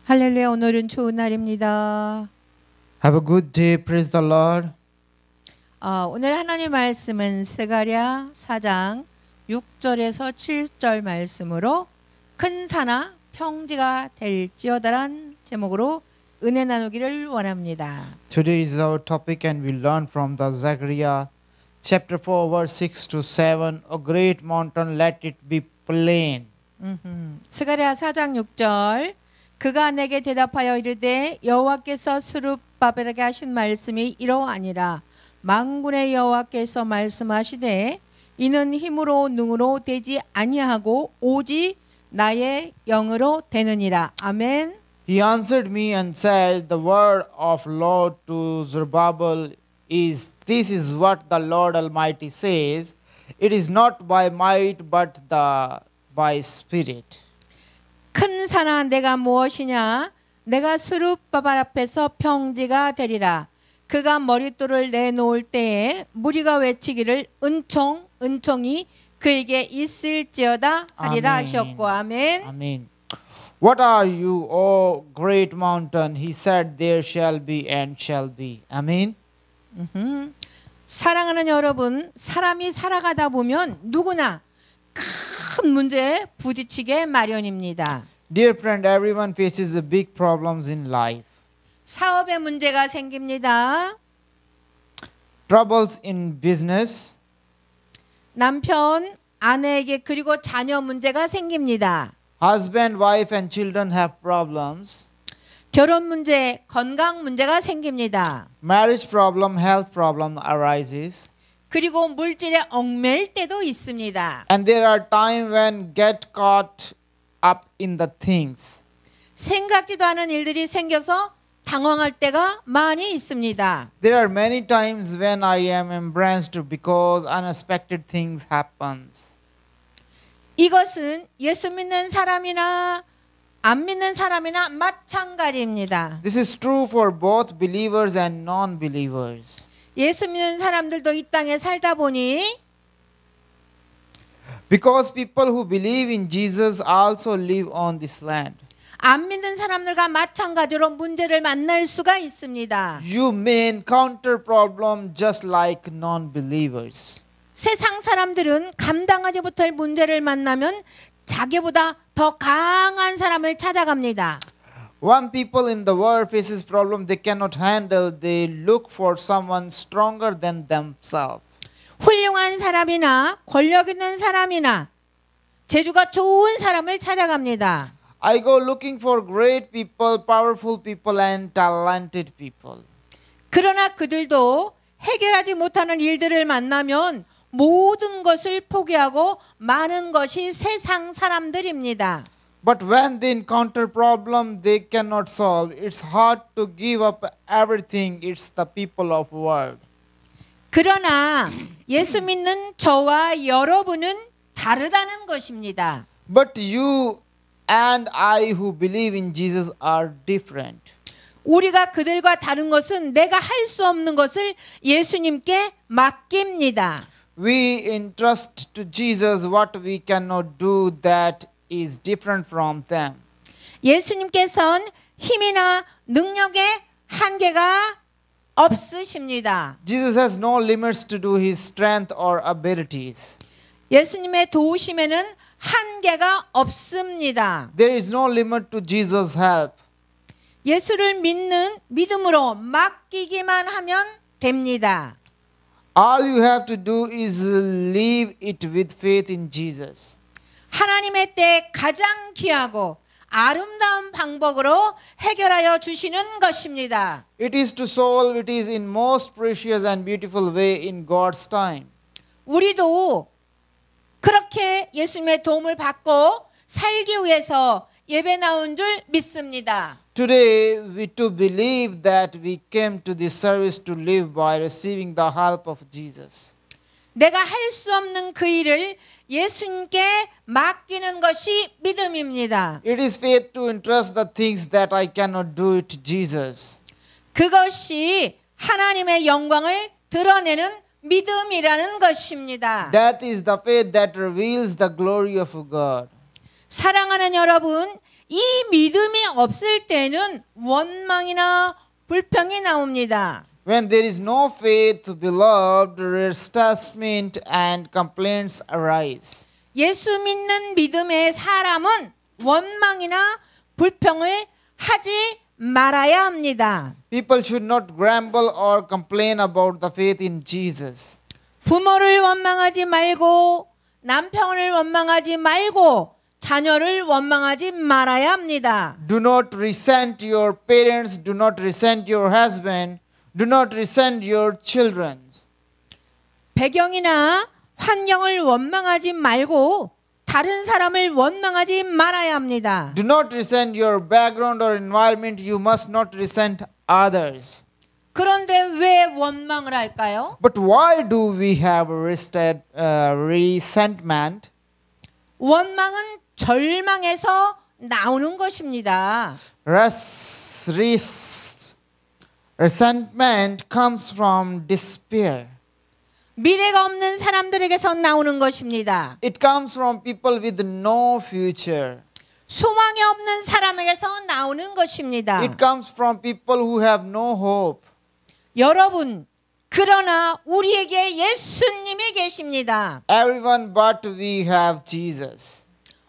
할렐루야, 오늘은 좋은 날입니다. Have a good day. Praise the Lord. 오늘 하나님 말씀은 스가랴 4장 6절에서 7절 말씀으로 큰 산아 평지가 될지어다란 제목으로 은혜 나누기를 원합니다. Today is our topic and we learn from the Zechariah chapter 4 verse 6 to 7. A great mountain, let it be plain. 스가랴 4장 6절 그가 내게 대답하여 이르되 여호와께서 스룹바벨에게 하신 말씀이 이러하니라. 만군의 여호와께서 말씀하시되 이는 힘으로 능으로 되지 아니하고 오직 나의 영으로 되느니라. 아멘. He answered me and said, The word of Lord to Zerubbabel is, This is what the Lord Almighty says, It is not by might but by spirit. 큰 산아 내가 무엇이냐? 내가 스룹바벨 앞에서 평지가 되리라. 그가 머릿돌을 내놓을 때에 무리가 외치기를 은총이 그에게 있을지어다 하리라 아멘. 하셨고. 아멘. Amen. What are you, O great mountain? He said, There shall be and shall be. Amen. 사랑하는 여러분, 사람이 살아가다 보면 누구나 큰 문제에 부딪히게 마련입니다. Dear friend, everyone faces a big problems in life. 사업에 문제가 생깁니다. Troubles in business, 남편, 아내에게 그리고 자녀 문제가 생깁니다. husband, wife and children have problems. 결혼 문제, 건강 문제가 생깁니다. Marriage problem, health problem arises. 그리고 물질에 얽매일 때도 있습니다. And there are times when get caught up in the things. 생각지도 않은 일들이 생겨서 당황할 때가 많이 있습니다. There are many times when I am embarrassed because unexpected things happens. 이것은 예수 믿는 사람이나 안 믿는 사람이나 마찬가지입니다. This is true for both believers and non-believers. 예수 믿는 사람들도 이 땅에 살다 보니 Because people who believe in Jesus also live on this land. 안 믿는 사람들과 마찬가지로 문제를 만날 수가 있습니다. You may encounter problem just like non-believers. 세상 사람들은 감당하지 못할 문제를 만나면 자기보다 더 강한 사람을 찾아갑니다. When people in the world faces problem they cannot handle, they look for someone stronger than themselves. 훌륭한 사람이나 권력 있는 사람이나 재주가 좋은 사람을 찾아갑니다. I go looking for great people, powerful people and talented people. 그러나 그들도 해결하지 못하는 일들을 만나면 모든 것을 포기하고 많은 것이 세상 사람들입니다. But when they encounter problem they cannot solve, it's hard to give up everything. It's the people of world. 그러나 예수 믿는 저와 여러분은 다르다는 것입니다. But you and I who believe in Jesus are different. 우리가 그들과 다른 것은 내가 할 수 없는 것을 예수님께 맡깁니다. We entrust to Jesus what we cannot do that is different from them. 예수님께서는 힘이나 능력의 한계가 없으십니다. Jesus has no limits to do his strength or abilities. 예수님의 도우심에는 한계가 없습니다. There is no limit to Jesus' help. 예수를 믿는 믿음으로 맡기기만 하면 됩니다. All you have to do is leave it with faith in Jesus. 하나님의 때에 가장 귀하고 아름다운 방법으로 해결하여 주시는 것입니다. It is to solve it is in most precious and beautiful way in God's time. 우리도 그렇게 예수님의 도움을 받고 살기 위해서 예배 나온 줄 믿습니다. Today we to believe that we came to this service to live by receiving the help of Jesus. 내가 할 수 없는 그 일을 예수님께 맡기는 것이 믿음입니다. It is faith to entrust the things that I cannot do it to Jesus. 그것이 하나님의 영광을 드러내는 믿음이라는 것입니다. That is the faith that reveals the glory of God. 사랑하는 여러분, 이 믿음이 없을 때는 원망이나 불평이 나옵니다. When there is no faith, beloved, resentment and complaints arise. 예수 믿는 믿음의 사람은 원망이나 불평을 하지 말아야 합니다. People should not grumble or complain about the faith in Jesus. 부모를 원망하지 말고 남편을 원망하지 말고 자녀를 원망하지 말아야 합니다. Do not resent your parents, do not resent your husband, do not resent your children. 배경이나 환경을 원망하지 말고 다른 사람을 원망하지 말아야 합니다. Do not resent your background or environment, you must not resent others. 그런데 왜 원망을 할까요? But why do we have resentment? 원망은 절망에서 나오는 것입니다. Resentment comes from despair. 미래가 없는 사람들에게서 나오는 것입니다. It comes from people with no future. 소망이 없는 사람에게서 나오는 것입니다. It comes from people who have no hope. 여러분, 그러나 우리에게 예수님이 계십니다. Everyone but we have Jesus.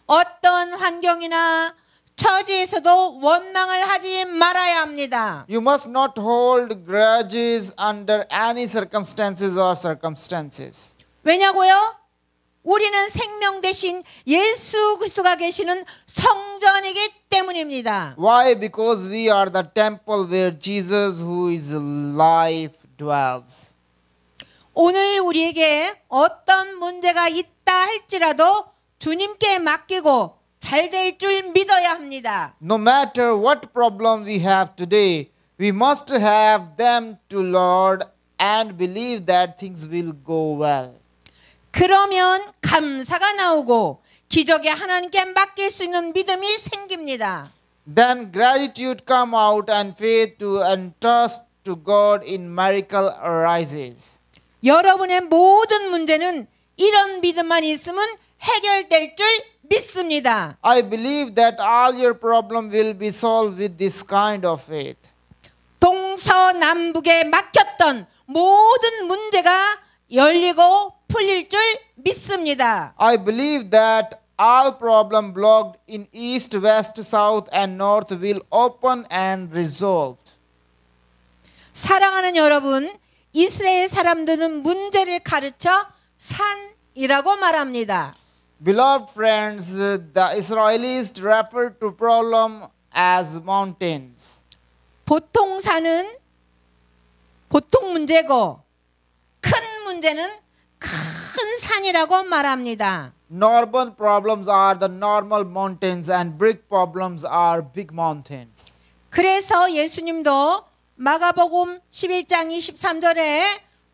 어떤 환경이나 처지에서도 원망을 하지 말아야 합니다. You must not hold grudges under any circumstances or circumstances. 왜냐고요? 우리는 생명 대신 예수 그리스도가 계시는 성전이기 때문입니다. Why? Because we are the temple where Jesus, who is life, dwells. 오늘 우리에게 어떤 문제가 있다 할지라도 주님께 맡기고 잘 될 줄 믿어야 합니다. No matter what problem we have today, we must have them to Lord and believe that things will go well. 그러면 감사가 나오고 기적에 하나님께 맡길 수 있는 믿음이 생깁니다. Then gratitude come out and faith to entrust to God in miracle arises. 여러분의 모든 문제는 이런 믿음만 있으면 해결될 줄 믿습니다. I believe that all your problem will be solved with this kind of faith. 동서남북에 막혔던 모든 문제가 열리고 풀릴 줄 믿습니다. I believe that all problem blocked in east, west, south and north will open and resolved. 사랑하는 여러분, 이스라엘 사람들은 문제를 가르쳐 산이라고 말합니다. Beloved friends, the Israelis refer to problem as mountains. 보통 산은 보통 문제고 큰 문제는 큰 산이라고 말합니다. Normal problems are the normal mountains and big problems are big mountains. 그래서 예수님도 마가복음 11장 23절에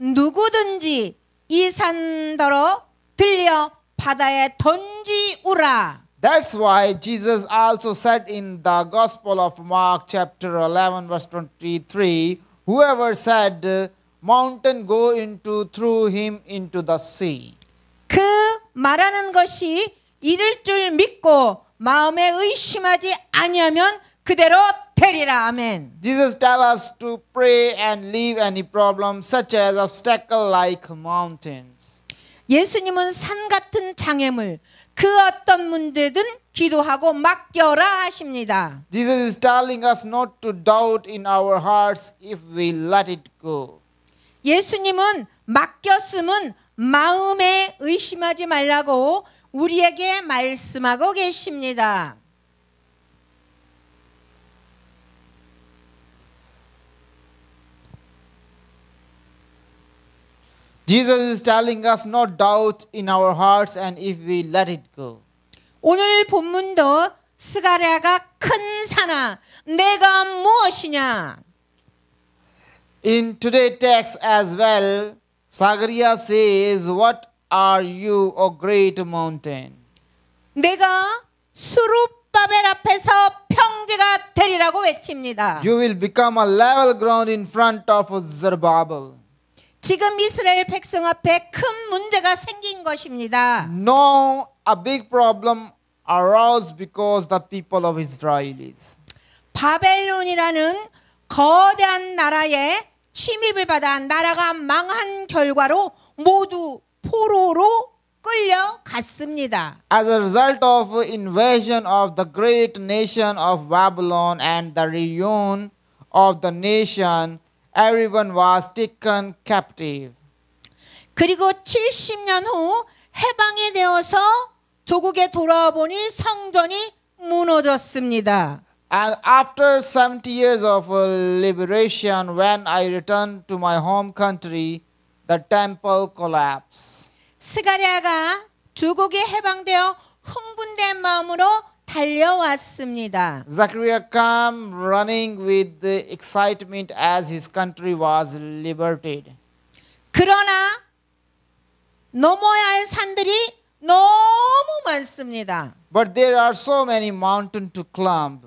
누구든지 이 산더러 들려 바다에 던지우라. That's why Jesus also said in the Gospel of Mark chapter 11 verse 23, whoever said mountain go into through him into the sea. 그 말하는 것이 이를 줄 믿고 마음에 의심하지 아니하면 그대로 되리라. 아멘. Jesus tell us to pray and leave any problem such as obstacle like mountains. 예수님은 산 같은 장애물 그 어떤 문제든 기도하고 맡겨라 하십니다. Jesus is telling us not to doubt in our hearts if we let it go. 예수님은 맡겼음은 마음에 의심하지 말라고 우리에게 말씀하고 계십니다. Jesus is telling us not doubt in our hearts and if we let it go. 오늘 본문도 스가랴가 큰 산아 내가 무엇이냐. In today's text as well, Zachariah says, what are you, O great mountain? 내가 수룹바벨 앞에서 평지가 되리라고 외칩니다. You will become a level ground in front of Zerubbabel. 지금 이스라엘 백성 앞에 큰 문제가 생긴 것입니다. No, a big problem arose because the people of Israelis. 바벨론이라는 거대한 나라에 침입을 받아 나라가 망한 결과로 모두 포로로 끌려갔습니다. As a result of invasion of the great nation of Babylon and the reunion of the nation, everyone was taken captive. 그리고 70년 후 해방이 되어서 조국에 돌아와 보니 성전이 무너졌습니다. And after 70 years of liberation, when I returned to my home country, the temple collapsed. 스가랴가 조국이 해방되어 흥분된 마음으로 달려왔습니다. Zechariah came running with the excitement as his country was liberated. 그러나 넘어야 할 산들이 너무 많습니다. But there are so many mountains to climb.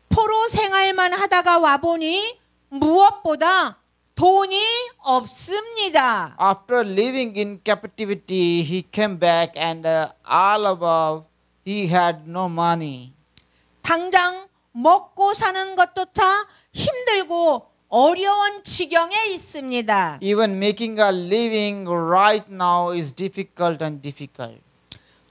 포로 생활만 하다가 와보니 무엇보다 돈이 없습니다. After living in captivity, he came back and all above, he had no money. 당장 먹고 사는 것조차 힘들고 어려운 지경에 있습니다. Even making a living right now is difficult and difficult.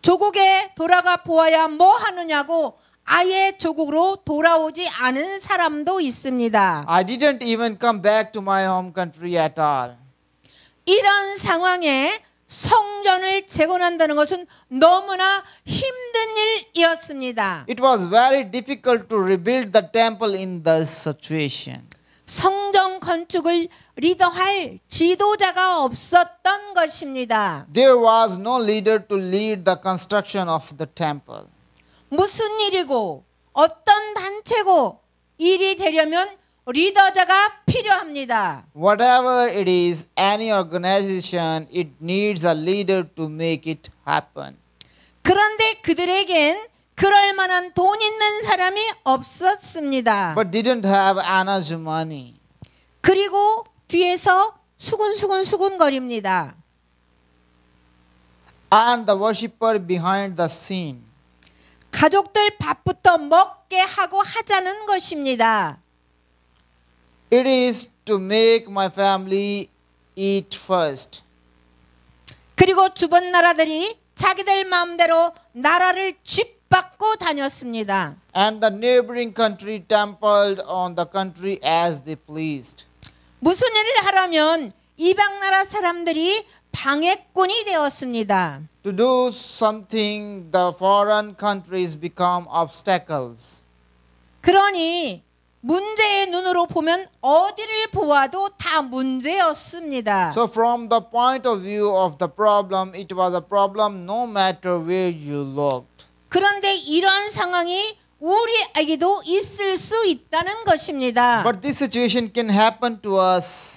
조국에 돌아가 보아야 뭐 하느냐고 아예 조국으로 돌아오지 않은 사람도 있습니다. I didn't even come back to my home country at all. 이런 상황에 성전을 재건한다는 것은 너무나 힘든 일이었습니다. It was very difficult to rebuild the temple in this situation. 성전 건축을 리더할 지도자가 없었던 것입니다. There was no leader to lead the construction of the temple. 무슨 일이고 어떤 단체고 일이 되려면 리더자가 필요합니다. Whatever it is, any organization, it needs a leader to make it happen. 그런데 그들에겐 그럴 만한 돈 있는 사람이 없었습니다. But didn't have enough money. 그리고 뒤에서 수군거립니다. And the worshipper behind the scene. 가족들 밥부터 먹게 하고 하자는 것입니다. It is to make my family eat first. 그리고 주변 나라들이 자기들 마음대로 나라를 쥐밟고 다녔습니다. And the neighboring country trampled on the country as they pleased. 무슨 일을 하려면 이방 나라 사람들이 방해꾼이 되었습니다. To do something, the foreign countries become obstacles. 그러니 문제의 눈으로 보면 어디를 보아도 다 문제였습니다. So from the point of view of the problem, it was a problem no matter where you looked. 그런데 이런 상황이 우리에게도 있을 수 있다는 것입니다. But this situation can happen to us.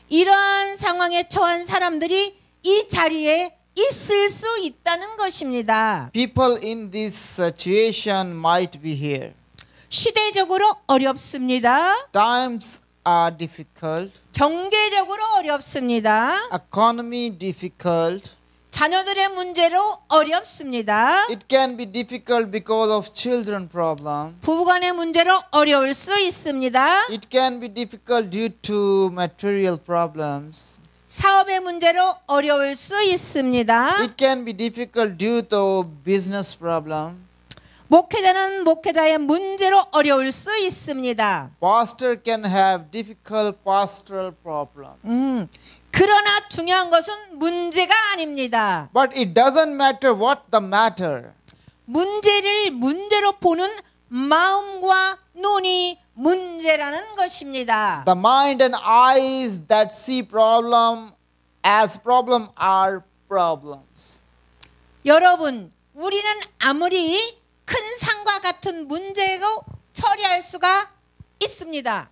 이런 상황에 처한 사람들이 이 자리에 있을 수 있다는 것입니다. People in this situation might be here. 시대적으로 어렵습니다. Times are difficult. 경제적으로 어렵습니다. Economy difficult. 자녀들의 문제로 어렵습니다. It can be difficult because of children problem. 부부간의 문제로 어려울 수 있습니다. It can be difficult due to material problems. 사업의 문제로 어려울 수 있습니다. It can be difficult due to business problem. 목회자는 목회자의 문제로 어려울 수 있습니다. Pastor can have difficult pastoral problem. 그러나 중요한 것은 문제가 아닙니다. But it doesn't matter what the matter. 문제를 문제로 보는 마음과 눈이 문제라는 것입니다. The mind and eyes that see problem as problem are problems. 여러분, 우리는 아무리 큰 산과 같은 문제로 처리할 수가 있습니다.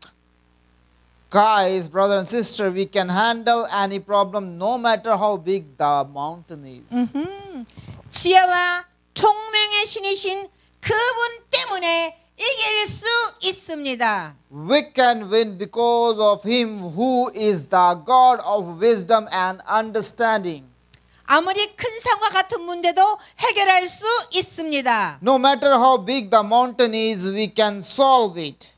Guys, brother and sister, we can handle any problem no matter how big the mountain is. 지혜와 총명의 신이신 그분 때문에 이길 수 있습니다. We can win because of him who is the God of wisdom and understanding. 아무리 큰 산과 같은 문제도 해결할 수 있습니다. No matter how big the mountain is, we can solve it.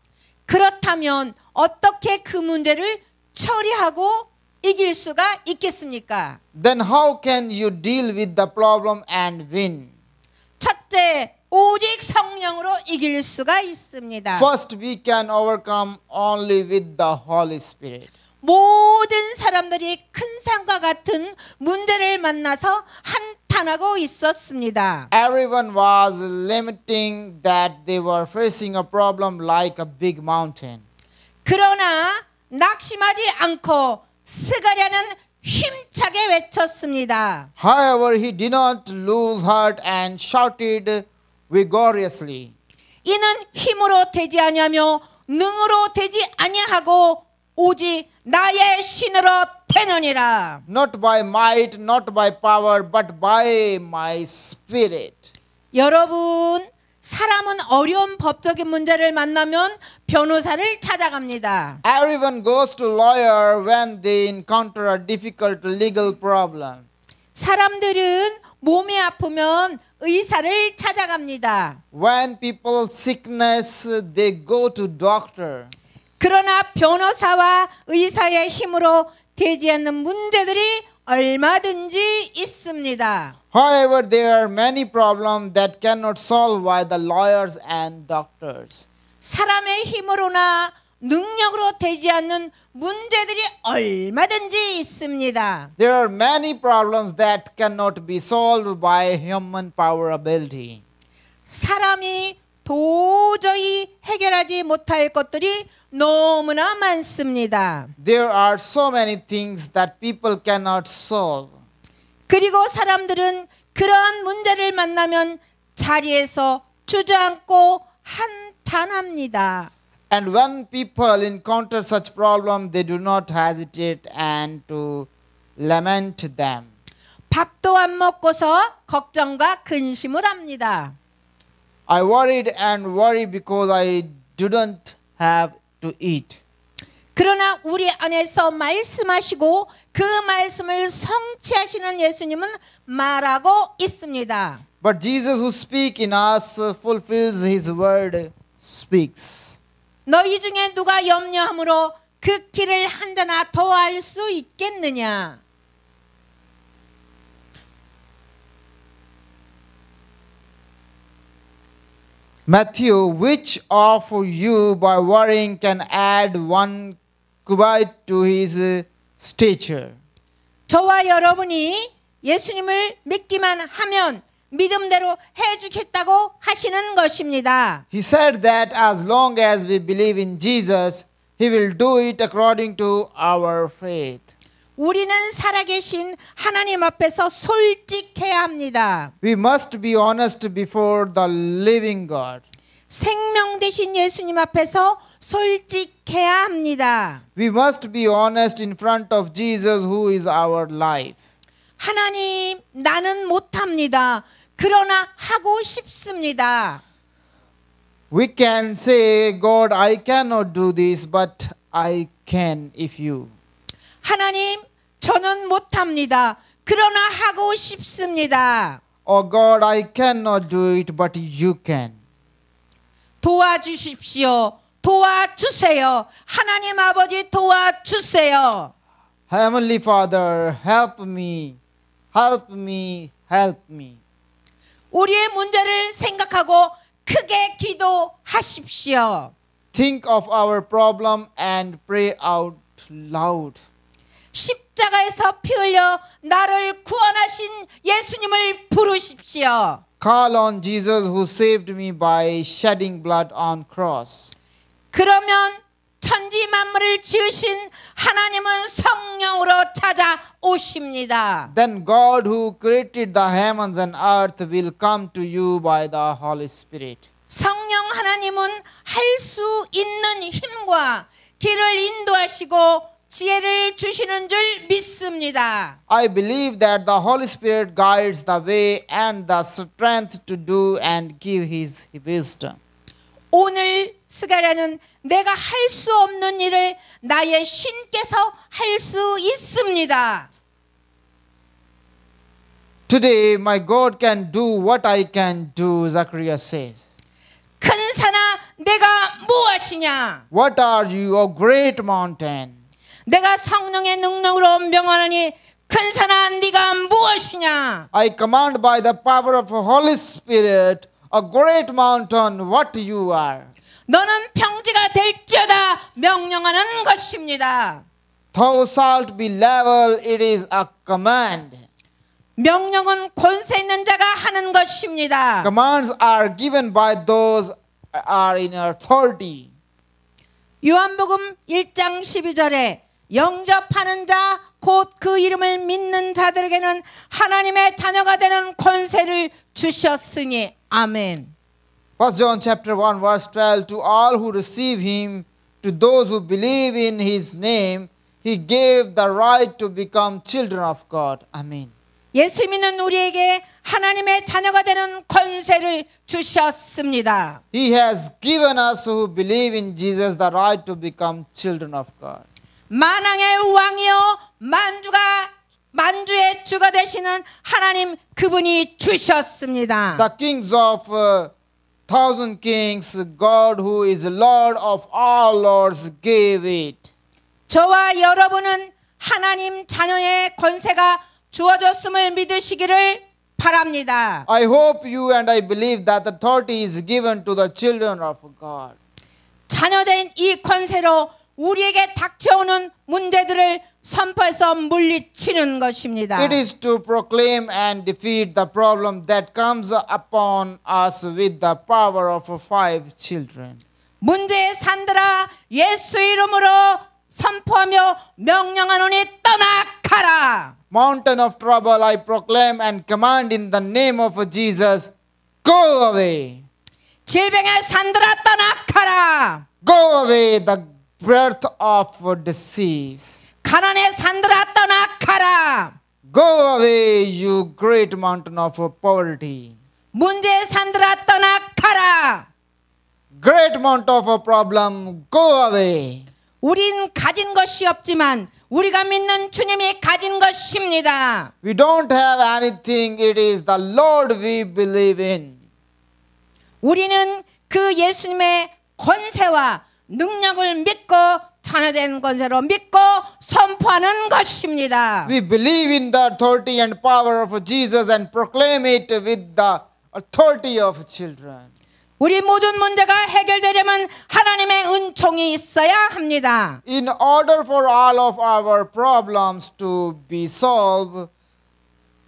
그렇다면 어떻게 그 문제를 처리하고 이길 수가 있겠습니까? Then how can you deal with the problem and win? 첫째, 오직 성령으로 이길 수가 있습니다. First, we can overcome only with the Holy Spirit. 모든 사람들이 큰 산과 같은 문제를 만나서 한탄하고 있었습니다. Everyone was lamenting that they were facing a problem like a big mountain. 그러나 낙심하지 않고 스가랴는 힘차게 외쳤습니다. However, he did not lose heart and shouted vigorously. 이는 힘으로 되지 아니하며 능으로 되지 아니하고 오직 나의 신으로 되느니라. Not by might, not by power, but by my spirit. 여러분, 사람은 어려운 법적인 문제를 만나면 변호사를 찾아갑니다. Everyone goes to lawyer when they encounter a difficult legal problem. 사람들은 몸이 아프면 의사를 찾아갑니다. When people sickness, they go to doctor. 그러나 변호사와 의사의 힘으로 되지 않는 문제들이 얼마든지 있습니다. However, there are many problems that cannot solve by the lawyers and doctors. 사람의 힘으로나 능력으로 되지 않는 문제들이 얼마든지 있습니다. There are many problems that cannot be solved by human power ability. 사람이 도저히 해결하지 못할 것들이 너무나 많습니다. There are so many things that people cannot solve. 그리고 사람들은 그런 문제를 만나면 자리에서 주저앉고 한탄합니다. And when people encounter such problem, they do not hesitate and to lament them. 밥도 안 먹고서 걱정과 근심을 합니다. I worried and worry because I didn't have to eat. 그러나 우리 안에서 말씀하시고 그 말씀을 성취하시는 예수님은 말하고 있습니다. But Jesus who speaks in us fulfills his word, speaks. 너희 중에 누가 염려함으로 그 길을 한자나 더할 수 있겠느냐? Matthew, which of you by worrying can add one cubit to his stature? 저와 여러분이 예수님을 믿기만 하면 믿음대로 해주겠다고 하시는 것입니다. He said that as long as we believe in Jesus, he will do it according to our faith. 우리는 살아계신 하나님 앞에서 솔직해야 합니다. We must be honest before the living God. 생명 되신 예수님 앞에서 솔직해야 합니다. We must be honest in front of Jesus who is our life. 하나님, 나는 못합니다. 그러나 하고 싶습니다. We can say, God, I cannot do this, but I can if you. 하나님, 저는 못합니다. 그러나 하고 싶습니다. Oh God, I cannot do it, but you can. 도와주십시오. 도와주세요. 하나님 아버지 도와주세요. Heavenly Father, help me, help me, help me. 우리의 문제를 생각하고 크게 기도하십시오. Think of our problem and pray out loud. 십자가에서 피 흘려 나를 구원하신 예수님을 부르십시오. Call on Jesus who saved me by shedding blood on cross. 그러면 천지 만물을 지으신 하나님은 성령으로 찾아오십니다. Then God who created the heavens and earth will come to you by the Holy Spirit. 성령 하나님은 할 수 있는 힘과 길을 인도하시고 지혜를 주시는 줄 믿습니다. I believe that the Holy Spirit guides the way and the strength to do and give his wisdom. 오늘 스가랴는 내가 할 수 없는 일을 나의 신께서 할 수 있습니다. Today my God can do what I can do, Zacharias says. 큰 산아 내가 무엇이냐? What are you, O great mountain? 내가 성령의 능력으로 명하노니 큰 산아 네가 무엇이냐? I command by the power of the Holy Spirit, a great mountain, what you are. 너는 평지가 될지어다 명령하는 것입니다. Thou shalt be level, it is a command. 명령은 권세 있는 자가 하는 것입니다. Commands are given by those are in authority. 요한복음 1장 12절에 영접하는 자 곧 그 이름을 믿는 자들에게는 하나님의 자녀가 되는 권세를 주셨으니 아멘. 1 John chapter 1 verse 12, to all who receive him, to those who believe in his name, he gave the right to become children of God. Amen. 예수 믿는 우리에게 하나님의 자녀가 되는 권세를 주셨습니다. He has given us who believe in Jesus the right to become children of God. 만왕의 왕이요 만주의 주가 되시는 하나님 그분이 주셨습니다. The kings of thousand kings, God who is Lord of all lords gave it. 저와 여러분은 하나님 자녀의 권세가 주어졌음을 믿으시기를 바랍니다. I hope you and I believe that the authority is given to the children of God. 자녀된 이 권세로 우리에게 닥쳐오는 문제들을 선포해서 물리치는 것입니다. It is to proclaim and defeat the problem that comes upon us with the power of 5 children. 문제의 산들아 예수 이름으로 선포하며 명령하노니 떠나가라. Mountain of trouble, I proclaim and command in the name of Jesus, go away. 질병의 산들아 떠나가라. Go away the breath of disease. 가난의 산들아 떠나가라. Go away you great mountain of poverty. 문제의 산들아 떠나가라. Great mountain of problem, go away. 우린 가진 것이 없지만 우리가 믿는 주님이 가진 것입니다. We don't have anything, it is the Lord we believe in. 우리는 그 예수님의 권세와 능력을 믿고 자녀된 권세로 믿고 선포하는 것입니다. We believe in the authority and power of Jesus and proclaim it with the authority of children. 우리 모든 문제가 해결되려면 하나님의 은총이 있어야 합니다. In order for all of our problems to be solved,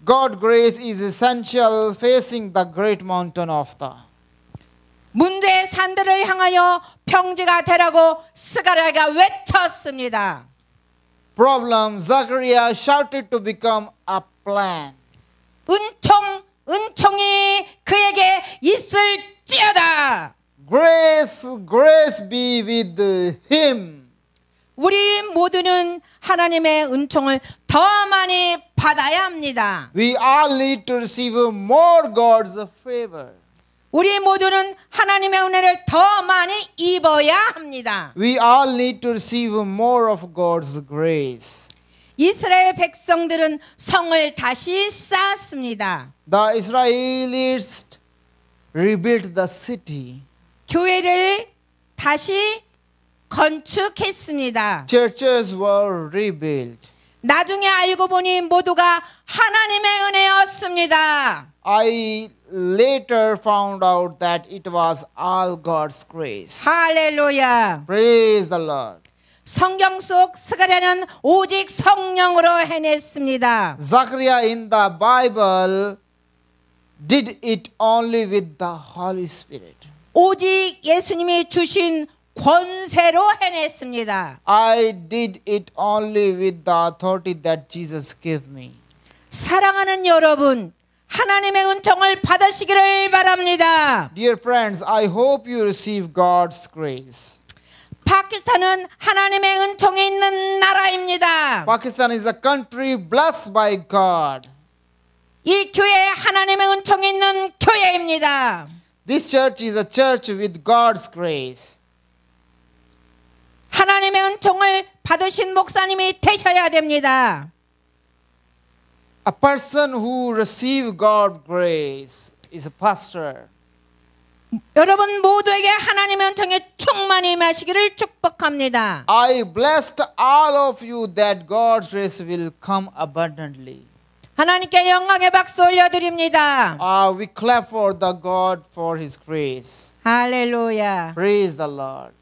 God's grace is essential facing the great mountain of the. 문제의 산들을 향하여 평지가 되라고 스가랴가 외쳤습니다. Problem, Zachariah shouted to become a plan. 은총이 그에게 있을지어다. Grace be with him. 우리 모두는 하나님의 은총을 더 많이 받아야 합니다. We all need to receive more God's favor. 우리 모두는 하나님의 은혜를 더 많이 입어야 합니다. We all need to receive more of God's grace. 이스라엘 백성들은 성을 다시 쌓았습니다. The Israelites rebuilt the city. 교회를 다시 건축했습니다. Churches were rebuilt. 나중에 알고 보니 모두가 하나님의 은혜였습니다. I later found out that it was all God's grace. 할렐루야. Praise the Lord. 성경 속 스가랴는 오직 성령으로 해냈습니다. Zachariah in the Bible did it only with the Holy Spirit. 오직 예수님이 주신 권세로 해냈습니다. I did it only with the authority that Jesus gave me. 사랑하는 여러분, 하나님의 은총을 받으시기를 바랍니다. Dear friends, I hope you receive God's grace. 파키스탄은 하나님의 은총이 있는 나라입니다. Pakistan is a country blessed by God. 이 교회 하나님의 은총이 있는 교회입니다. This church is a church with God's grace. 하나님의 은총을 받으신 목사님이 되셔야 됩니다. A person who receive God's grace is a pastor. 여러분 모두에게 하나님의 은총의 충만히 임하시기를 축복합니다. I blessed all of you that God's grace will come abundantly. 하나님께 영광의 박수 올려드립니다. We clap for the God for His grace. 할렐루야. Praise the Lord.